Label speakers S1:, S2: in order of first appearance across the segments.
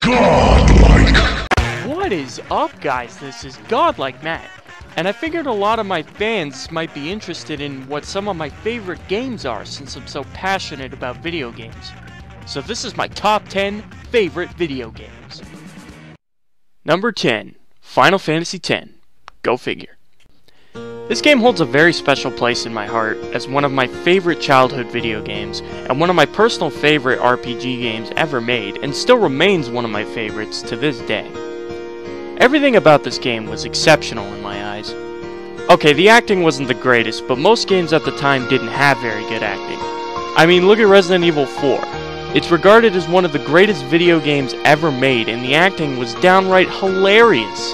S1: Godlike!
S2: What is up, guys? This is Gawdlikematt, and I figured a lot of my fans might be interested in what some of my favorite games are since I'm so passionate about video games. So this is my top 10 favorite video games. Number 10, Final Fantasy X. Go figure. This game holds a very special place in my heart as one of my favorite childhood video games and one of my personal favorite RPG games ever made, and still remains one of my favorites to this day. Everything about this game was exceptional in my eyes. Okay, the acting wasn't the greatest, but most games at the time didn't have very good acting. I mean, look at Resident Evil 4. It's regarded as one of the greatest video games ever made, and the acting was downright hilarious.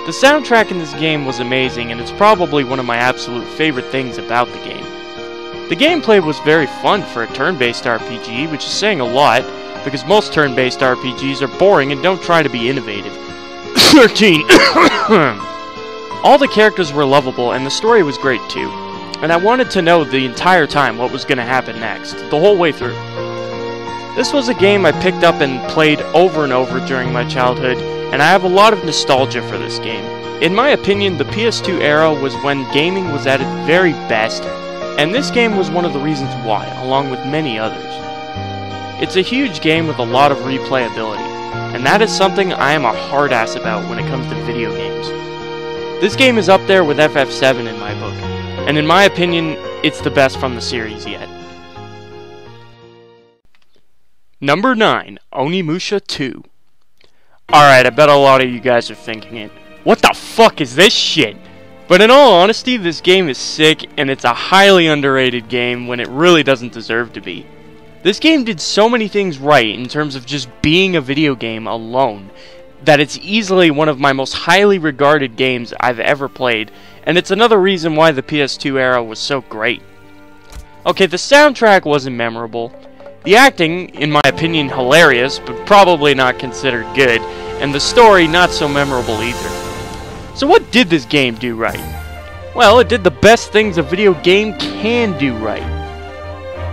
S2: The soundtrack in this game was amazing, and it's probably one of my absolute favorite things about the game. The gameplay was very fun for a turn-based RPG, which is saying a lot, because most turn-based RPGs are boring and don't try to be innovative. 13! All the characters were lovable, and the story was great too. And I wanted to know the entire time what was going to happen next, the whole way through. This was a game I picked up and played over and over during my childhood, and I have a lot of nostalgia for this game. In my opinion, the PS2 era was when gaming was at its very best, and this game was one of the reasons why, along with many others. It's a huge game with a lot of replayability, and that is something I am a hard ass about when it comes to video games. This game is up there with FF7 in my book, and in my opinion, it's the best from the series yet. Number 9, Onimusha 2. Alright, I bet a lot of you guys are thinking it. What the fuck is this shit? But in all honesty, this game is sick, and it's a highly underrated game when it really doesn't deserve to be. This game did so many things right in terms of just being a video game alone, that it's easily one of my most highly regarded games I've ever played, and it's another reason why the PS2 era was so great. Okay, the soundtrack wasn't memorable. The acting, in my opinion, hilarious, but probably not considered good, and the story not so memorable either. So what did this game do right? Well, it did the best things a video game can do right.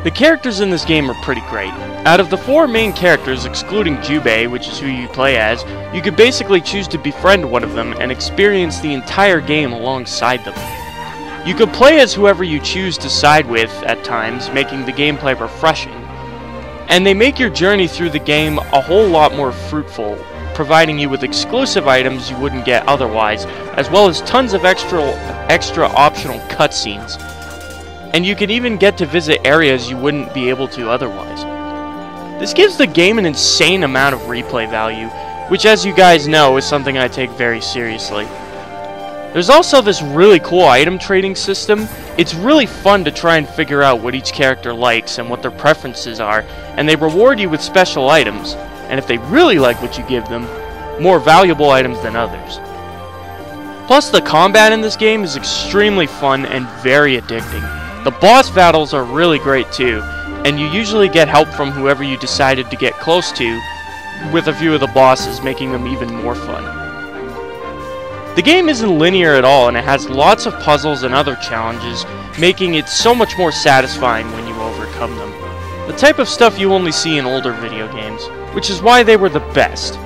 S2: The characters in this game are pretty great. Out of the 4 main characters, excluding Jubei, which is who you play as, you could basically choose to befriend one of them and experience the entire game alongside them. You could play as whoever you choose to side with at times, making the gameplay refreshing. And they make your journey through the game a whole lot more fruitful, providing you with exclusive items you wouldn't get otherwise, as well as tons of extra optional cutscenes. And you can even get to visit areas you wouldn't be able to otherwise. This gives the game an insane amount of replay value, which, as you guys know, is something I take very seriously. There's also this really cool item trading system. It's really fun to try and figure out what each character likes and what their preferences are, and they reward you with special items, and if they really like what you give them, more valuable items than others. Plus, the combat in this game is extremely fun and very addicting. The boss battles are really great too, and you usually get help from whoever you decided to get close to, with a few of the bosses making them even more fun. The game isn't linear at all, and it has lots of puzzles and other challenges, making it so much more satisfying when you overcome them. The type of stuff you only see in older video games, which is why they were the best.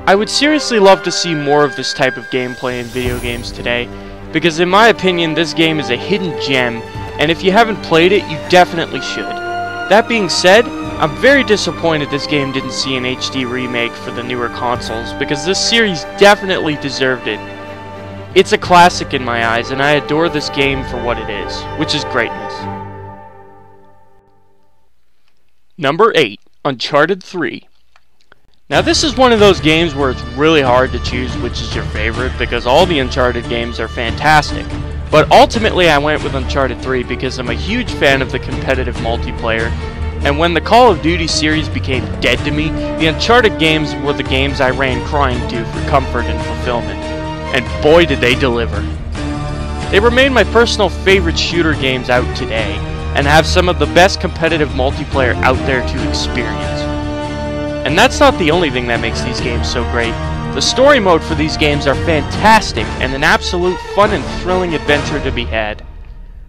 S2: I would seriously love to see more of this type of gameplay in video games today, because in my opinion this game is a hidden gem, and if you haven't played it, you definitely should. That being said, I'm very disappointed this game didn't see an HD remake for the newer consoles, because this series definitely deserved it. It's a classic in my eyes, and I adore this game for what it is, which is greatness. Number 8, Uncharted 3. Now this is one of those games where it's really hard to choose which is your favorite, because all the Uncharted games are fantastic. But ultimately I went with Uncharted 3 because I'm a huge fan of the competitive multiplayer, and when the Call of Duty series became dead to me, the Uncharted games were the games I ran crying to for comfort and fulfillment. And boy did they deliver. They remain my personal favorite shooter games out today, and have some of the best competitive multiplayer out there to experience. And that's not the only thing that makes these games so great. The story mode for these games are fantastic, and an absolute fun and thrilling adventure to be had.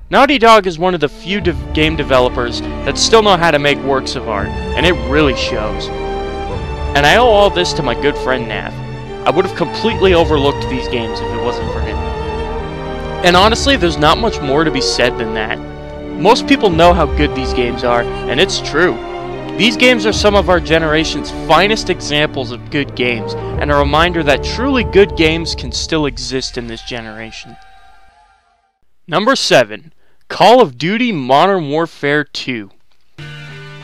S2: Naughty Dog is one of the few game developers that still know how to make works of art, and it really shows. and I owe all this to my good friend Nav. I would have completely overlooked these games if it wasn't for him. And honestly, there's not much more to be said than that. Most people know how good these games are, and it's true. These games are some of our generation's finest examples of good games, and a reminder that truly good games can still exist in this generation. Number 7. Call of Duty Modern Warfare 2.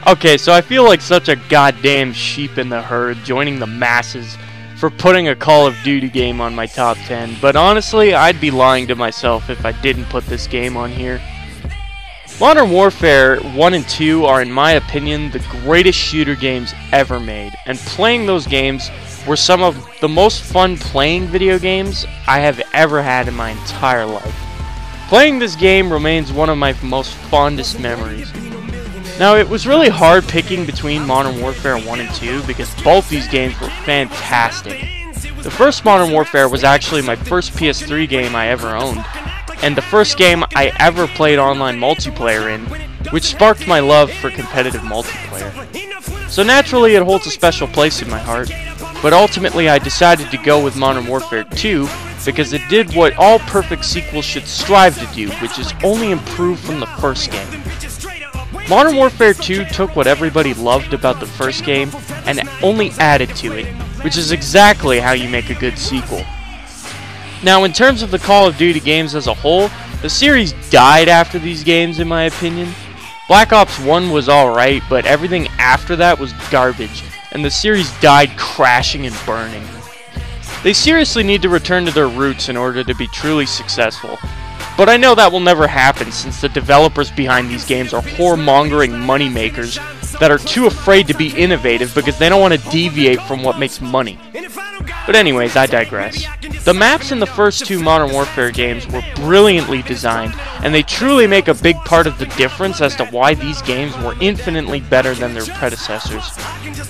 S2: Okay, so I feel like such a goddamn sheep in the herd joining the masses for putting a Call of Duty game on my top 10, but honestly, I'd be lying to myself if I didn't put this game on here. Modern Warfare 1 and 2 are, in my opinion, the greatest shooter games ever made, and playing those games were some of the most fun playing video games I have ever had in my entire life. Playing this game remains one of my most fondest memories. Now, it was really hard picking between Modern Warfare 1 and 2 because both these games were fantastic. The first Modern Warfare was actually my first PS3 game I ever owned, and the first game I ever played online multiplayer in, which sparked my love for competitive multiplayer. So naturally it holds a special place in my heart, but ultimately I decided to go with Modern Warfare 2 because it did what all perfect sequels should strive to do, which is only improve from the first game. Modern Warfare 2 took what everybody loved about the first game and only added to it, which is exactly how you make a good sequel. Now, in terms of the Call of Duty games as a whole, the series died after these games in my opinion. Black Ops 1 was alright, but everything after that was garbage, and the series died crashing and burning. They seriously need to return to their roots in order to be truly successful. But I know that will never happen since the developers behind these games are whoremongering moneymakers that are too afraid to be innovative because they don't want to deviate from what makes money. But anyways, I digress. The maps in the first two Modern Warfare games were brilliantly designed, and they truly make a big part of the difference as to why these games were infinitely better than their predecessors.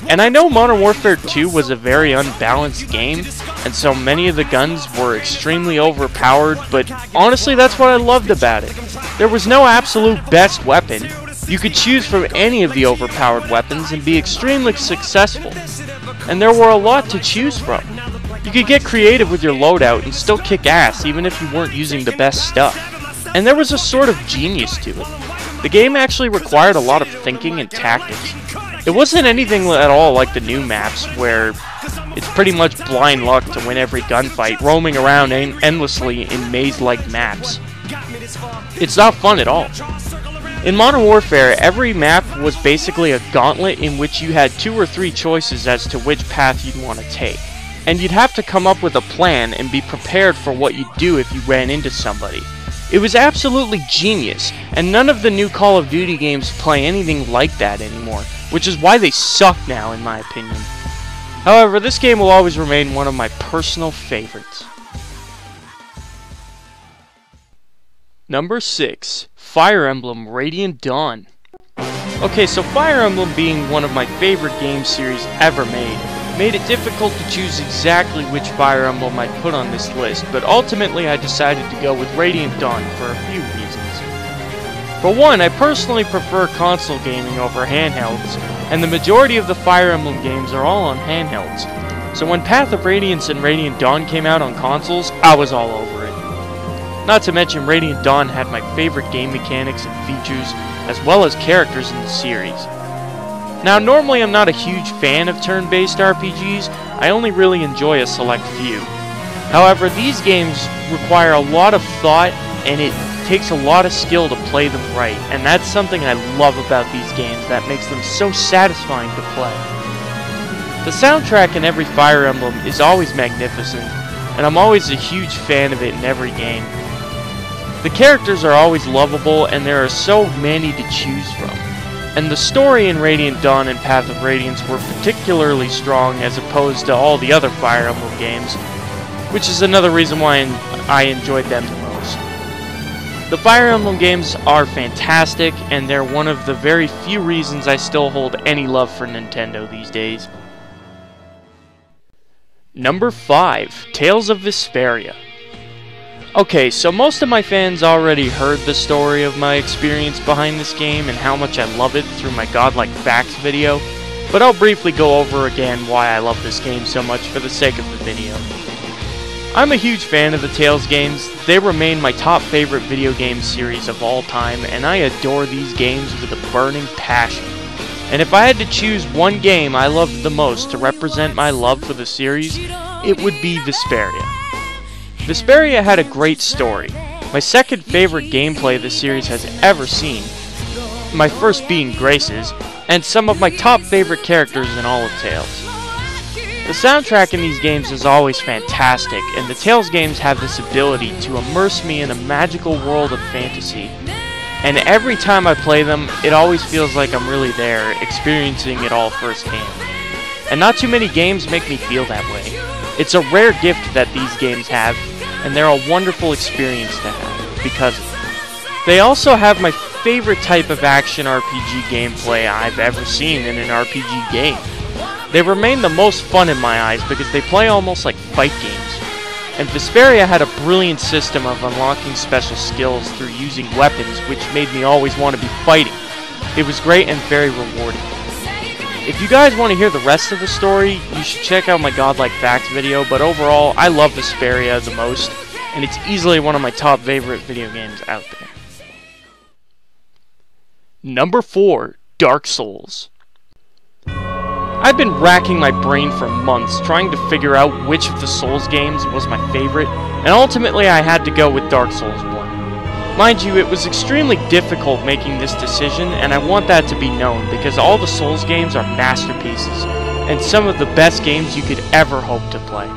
S2: And I know Modern Warfare 2 was a very unbalanced game, and so many of the guns were extremely overpowered, but honestly that's what I loved about it. There was no absolute best weapon. You could choose from any of the overpowered weapons and be extremely successful. And there were a lot to choose from. You could get creative with your loadout and still kick ass even if you weren't using the best stuff. And there was a sort of genius to it. The game actually required a lot of thinking and tactics. It wasn't anything at all like the new maps where it's pretty much blind luck to win every gunfight, roaming around endlessly in maze-like maps. It's not fun at all. In Modern Warfare, every map was basically a gauntlet in which you had 2 or 3 choices as to which path you'd want to take. And you'd have to come up with a plan and be prepared for what you'd do if you ran into somebody. It was absolutely genius, and none of the new Call of Duty games play anything like that anymore, which is why they suck now in my opinion. However, this game will always remain one of my personal favorites. Number 6. Fire Emblem Radiant Dawn. Okay, so Fire Emblem being one of my favorite game series ever made it difficult to choose exactly which Fire Emblem I'd put on this list, but ultimately I decided to go with Radiant Dawn for a few reasons. For one, I personally prefer console gaming over handhelds, and the majority of the Fire Emblem games are all on handhelds. So when Path of Radiance and Radiant Dawn came out on consoles, I was all over it. Not to mention Radiant Dawn had my favorite game mechanics and features, as well as characters in the series. Now normally I'm not a huge fan of turn-based RPGs, I only really enjoy a select few. However, these games require a lot of thought, and it takes a lot of skill to play them right, and that's something I love about these games that makes them so satisfying to play. The soundtrack in every Fire Emblem is always magnificent, and I'm always a huge fan of it in every game. The characters are always lovable, and there are so many to choose from. And the story in Radiant Dawn and Path of Radiance were particularly strong as opposed to all the other Fire Emblem games, which is another reason why I enjoyed them the most. The Fire Emblem games are fantastic, and they're one of the very few reasons I still hold any love for Nintendo these days. Number 5. Tales of Vesperia. Okay, so most of my fans already heard the story of my experience behind this game and how much I love it through my Godlike Facts video, but I'll briefly go over again why I love this game so much for the sake of the video. I'm a huge fan of the Tales games. They remain my top favorite video game series of all time, and I adore these games with a burning passion. And if I had to choose one game I loved the most to represent my love for the series, it would be Vesperia. Vesperia had a great story, my second favorite gameplay the series has ever seen, my first being Grace's, and some of my top favorite characters in all of Tales. The soundtrack in these games is always fantastic, and the Tales games have this ability to immerse me in a magical world of fantasy. And every time I play them, it always feels like I'm really there, experiencing it all firsthand. And not too many games make me feel that way. It's a rare gift that these games have, and they're a wonderful experience to have because of it. They also have my favorite type of action RPG gameplay I've ever seen in an RPG game. They remain the most fun in my eyes because they play almost like fight games. And Vesperia had a brilliant system of unlocking special skills through using weapons, which made me always want to be fighting. It was great and very rewarding. If you guys want to hear the rest of the story, you should check out my Godlike Facts video, but overall, I love Vesperia the most, and it's easily one of my top favorite video games out there. Number 4, Dark Souls. I've been racking my brain for months trying to figure out which of the Souls games was my favorite, and ultimately I had to go with Dark Souls 1. Mind you, it was extremely difficult making this decision, and I want that to be known because all the Souls games are masterpieces, and some of the best games you could ever hope to play.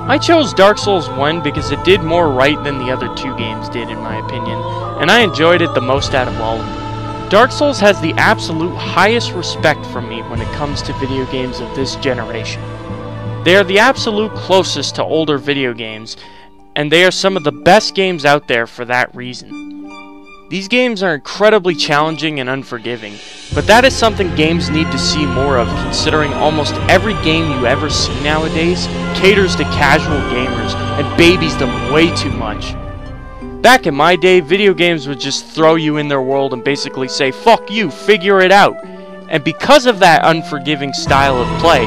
S2: I chose Dark Souls 1 because it did more right than the other two games did in my opinion, and I enjoyed it the most out of all of them. Dark Souls has the absolute highest respect from me when it comes to video games of this generation. They are the absolute closest to older video games, and they are some of the best games out there for that reason. These games are incredibly challenging and unforgiving, but that is something games need to see more of considering almost every game you ever see nowadays caters to casual gamers and babies them way too much. Back in my day, video games would just throw you in their world and basically say, "Fuck you, figure it out." And because of that unforgiving style of play,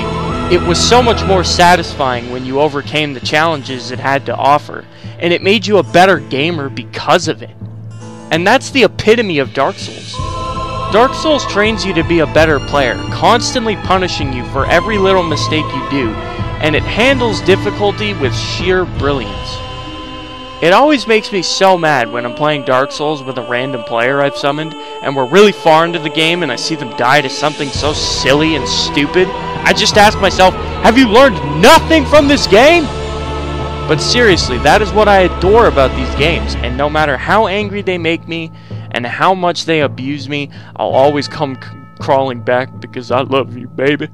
S2: it was so much more satisfying when you overcame the challenges it had to offer, and it made you a better gamer because of it. And that's the epitome of Dark Souls. Dark Souls trains you to be a better player, constantly punishing you for every little mistake you do, and it handles difficulty with sheer brilliance. It always makes me so mad when I'm playing Dark Souls with a random player I've summoned, and we're really far into the game and I see them die to something so silly and stupid. I just ask myself, have you learned nothing from this game? But seriously, that is what I adore about these games, and no matter how angry they make me, and how much they abuse me, I'll always come crawling back because I love you, baby.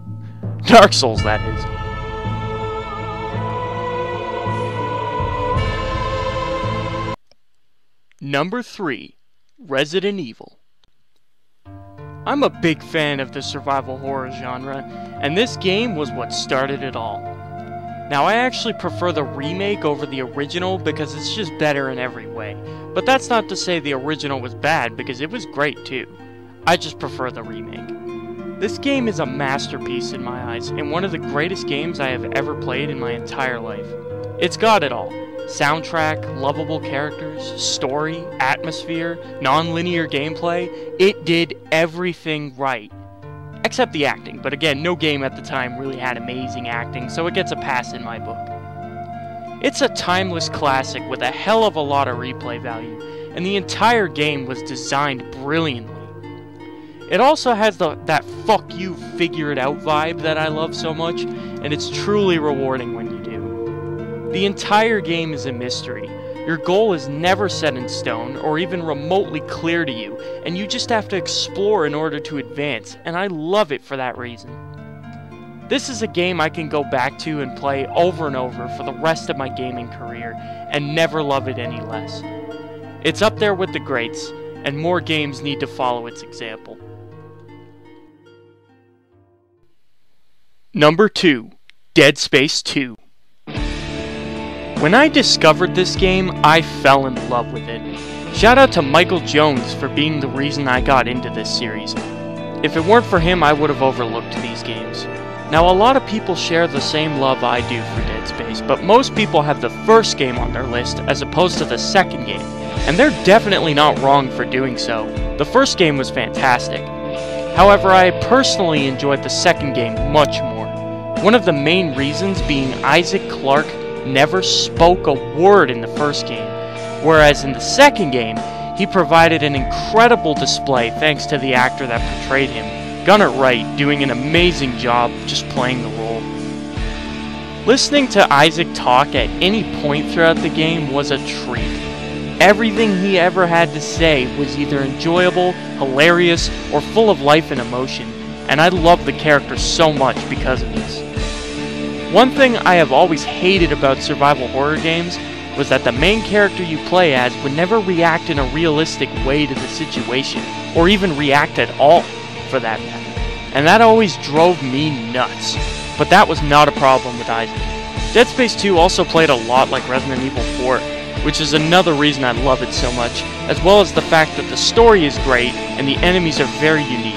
S2: Dark Souls, that is. Number 3, Resident Evil. I'm a big fan of the survival horror genre, and this game was what started it all. Now, I actually prefer the remake over the original because it's just better in every way, but that's not to say the original was bad because it was great too. I just prefer the remake. This game is a masterpiece in my eyes, and one of the greatest games I have ever played in my entire life. It's got it all. Soundtrack, lovable characters, story, atmosphere, non-linear gameplay. It did everything right. Except the acting, but again, no game at the time really had amazing acting, so it gets a pass in my book. It's a timeless classic with a hell of a lot of replay value, and the entire game was designed brilliantly. It also has that fuck you, figure it out vibe that I love so much, and it's truly rewarding when you do. The entire game is a mystery. Your goal is never set in stone or even remotely clear to you, and you just have to explore in order to advance, and I love it for that reason. This is a game I can go back to and play over and over for the rest of my gaming career and never love it any less. It's up there with the greats, and more games need to follow its example. Number 2, Dead Space 2. When I discovered this game, I fell in love with it. Shout out to Michael Jones for being the reason I got into this series. If it weren't for him, I would have overlooked these games. Now, a lot of people share the same love I do for Dead Space, but most people have the first game on their list as opposed to the second game, and they're definitely not wrong for doing so. The first game was fantastic. However, I personally enjoyed the second game much more. One of the main reasons being Isaac Clarke never spoke a word in the first game, whereas in the second game, he provided an incredible display thanks to the actor that portrayed him, Gunnar Wright, doing an amazing job just playing the role. Listening to Isaac talk at any point throughout the game was a treat. Everything he ever had to say was either enjoyable, hilarious, or full of life and emotion, and I loved the character so much because of this. One thing I have always hated about survival horror games was that the main character you play as would never react in a realistic way to the situation, or even react at all, for that matter. And that always drove me nuts, but that was not a problem with Isaac. Dead Space 2 also played a lot like Resident Evil 4, which is another reason I love it so much, as well as the fact that the story is great and the enemies are very unique.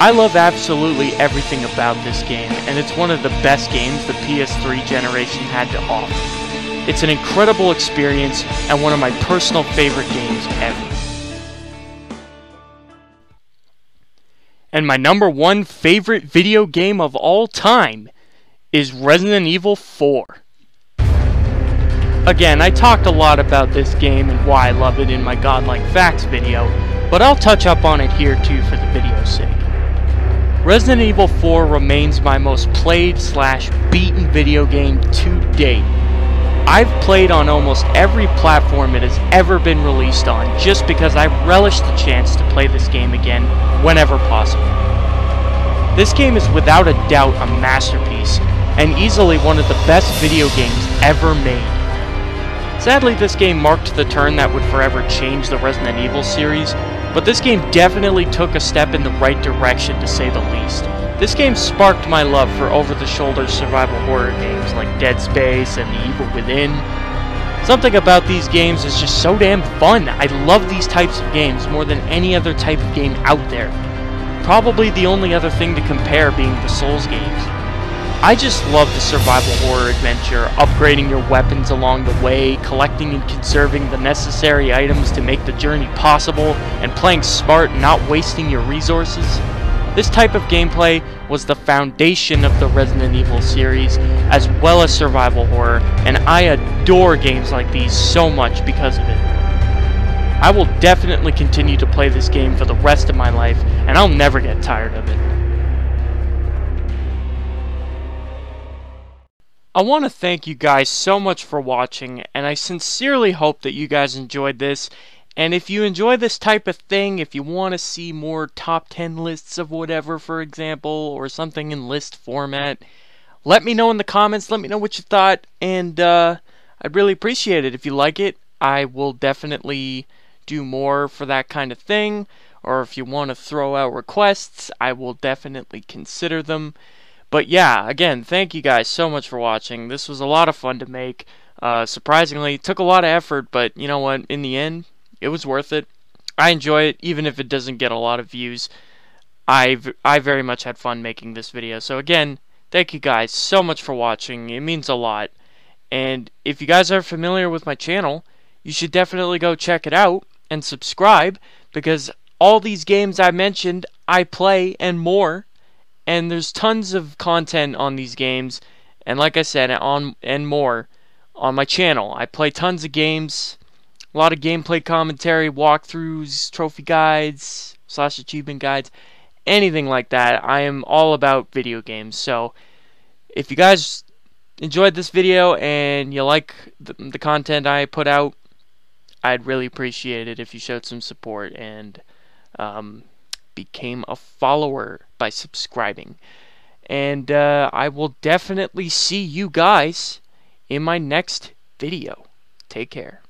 S2: I love absolutely everything about this game, and it's one of the best games the PS3 generation had to offer. It's an incredible experience and one of my personal favorite games ever. And my number one favorite video game of all time is Resident Evil 4. Again, I talked a lot about this game and why I love it in my Godlike Facts video, but I'll touch up on it here too for the video's sake. Resident Evil 4 remains my most played / beaten video game to date. I've played on almost every platform it has ever been released on just because I relish the chance to play this game again whenever possible. This game is without a doubt a masterpiece and easily one of the best video games ever made. Sadly, this game marked the turn that would forever change the Resident Evil series, but this game definitely took a step in the right direction to say the least. This game sparked my love for over-the-shoulder survival horror games like Dead Space and The Evil Within. Something about these games is just so damn fun. I love these types of games more than any other type of game out there. Probably the only other thing to compare being the Souls games. I just love the survival horror adventure, upgrading your weapons along the way, collecting and conserving the necessary items to make the journey possible, and playing smart, not wasting your resources. This type of gameplay was the foundation of the Resident Evil series, as well as survival horror, and I adore games like these so much because of it. I will definitely continue to play this game for the rest of my life, and I'll never get tired of it. I want to thank you guys so much for watching, and I sincerely hope that you guys enjoyed this. And if you enjoy this type of thing, if you want to see more top 10 lists of whatever, for example, or something in list format, let me know in the comments, let me know what you thought, and I'd really appreciate it. If you like it, I will definitely do more for that kind of thing, or if you want to throw out requests, I will definitely consider them. But yeah, again, thank you guys so much for watching. This was a lot of fun to make. Surprisingly, it took a lot of effort, but you know what, in the end, it was worth it. I enjoy it, even if it doesn't get a lot of views. I very much had fun making this video. So again, thank you guys so much for watching. It means a lot. And if you guys are familiar with my channel, you should definitely go check it out and subscribe, because all these games I mentioned, I play and more. And there's tons of content on these games, and like I said, and more on my channel. I play tons of games, a lot of gameplay commentary, walkthroughs, trophy guides, / achievement guides, anything like that. I am all about video games. So if you guys enjoyed this video and you like the content I put out, I'd really appreciate it if you showed some support and became a follower by subscribing. And I will definitely see you guys in my next video. Take care.